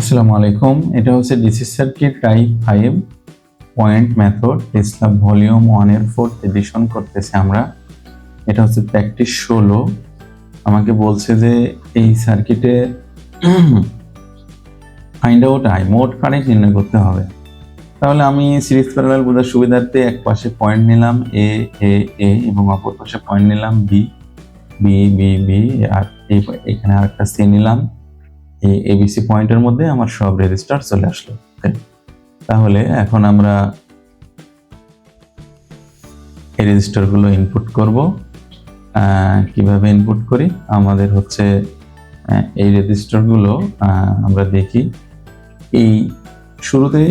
আসসালামু আলাইকুম। এটা হচ্ছে DC circuit type 5 point method Tesla volume 1 এর 4th এডিশন করতেছি আমরা। এটা হচ্ছে প্র্যাকটিস 16। আমাকে বলছে যে এই সার্কিটে ফাইন্ড আউট আই মোট কারেন্ট নির্ণয় করতে হবে। তাহলে আমি সিরিজ প্যারালাল বোঝার সুবিধার্থে এক পাশে পয়েন্ট নিলাম এ এ এ এবং অপর পাশে পয়েন্ট নিলাম বি বি বি বি, আর এখানে আরেকটা সি নিলাম। এই এবিসি পয়েন্টের মধ্যে আমার সব রেজিস্টার চলে আসলো। তাহলে এখন আমরা এই রেজিস্টারগুলো ইনপুট করব। কিভাবে ইনপুট করি, আমাদের হচ্ছে এই রেজিস্টারগুলো আমরা দেখি। এই শুরুতেই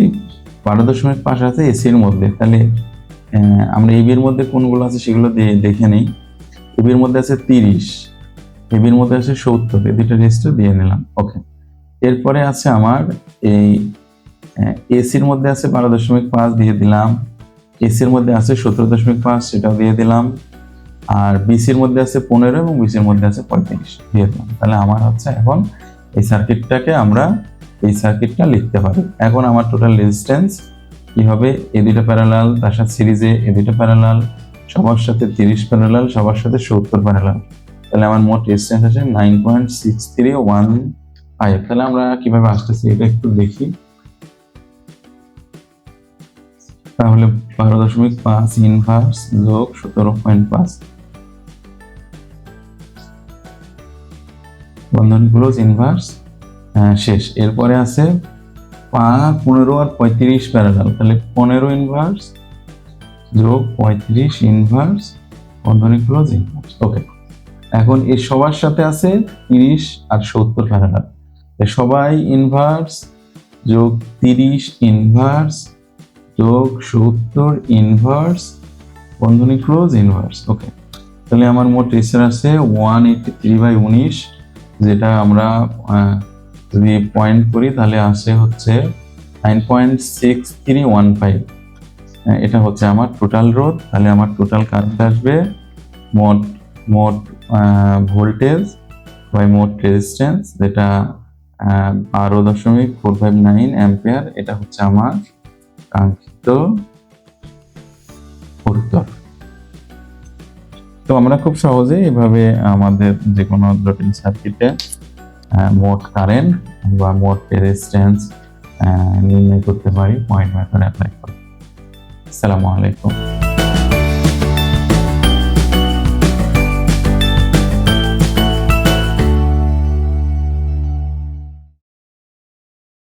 12.5 আছে এসির মধ্যে, তাহলে আমরা এবির মধ্যে কোনগুলো আছে সেগুলো দেখে নেই। এবির মধ্যে আছে 30, এবির মধ্যে আছে 70, এই দুটো রেজিস্টার দিয়ে নিলাম। ওকে, এরপরে আছে আমার এই এসির মধ্যে আছে 12.5 দিয়ে দিলাম, এসির মধ্যে আছে 17.5 সেটাও দিয়ে দিলাম, আর বিসির মধ্যে আছে 15 এবং বিসির মধ্যে আছে 35 দিয়ে দিলাম। তাহলে আমার হচ্ছে এখন এই সার্কিটটা লিখতে পারি। এখন আমার টোটাল রেজিস্ট্যান্স কি হবে, এই দুটো প্যারালাল, তার সাথে সিরিজে এই দুটো প্যারালাল, সবার সাথে 30 প্যারালাল, সবার সাথে 70 প্যারালাল। তাহলে আমার মোট রেজিস্ট্যান্স আছে 9.6315। তাহলে আমরা কিভাবে আসতেছি এটা একটু দেখি। তাহলে 12.5 ইনভার্স যোগ 17.5 বন্ধনী ক্লোজ ইনভার্স শেষ। এরপরে আছে 15 আর 35 প্যারালাল, তাহলে 15 ইনভার্স যোগ 35 ইনভার্স বন্ধনী ক্লোজ ইনভার্স। ওকে, এখন এই সবার সাথে আছে 30 আর 70 প্যারালাল, সবাই ইনভার্স যোগ 30 ইনভার্স যোগ 70 ইনভার্স বন্ধনী ক্লোজ ইনভার্স। ওকে, তাহলে আমার মোট রেজিস্টার আছে 183/19, যেটা আমরা যদি পয়েন্ট করি তাহলে আসে হচ্ছে 9.6315। এটা হচ্ছে আমার টোটাল রোধ। তাহলে আমার টোটাল কারেন্ট আসবে মোট ভোল্টেজ বাই মোট রেজিস্ট্যান্স, যেটা 12.459 অ্যাম্পিয়ার। এটা হচ্ছে আমার কাঙ্ক্ষিত উত্তর। তো আমরা খুব সহজে এভাবে আমাদের যে কোনো জটিল সার্কিটে মোট কারেন্ট বা মোট রেজিস্ট্যান্স নির্ণয় করতে পারি পয়েন্ট মেথড অ্যাপ্লাই করে। আসসালামু আলাইকুম।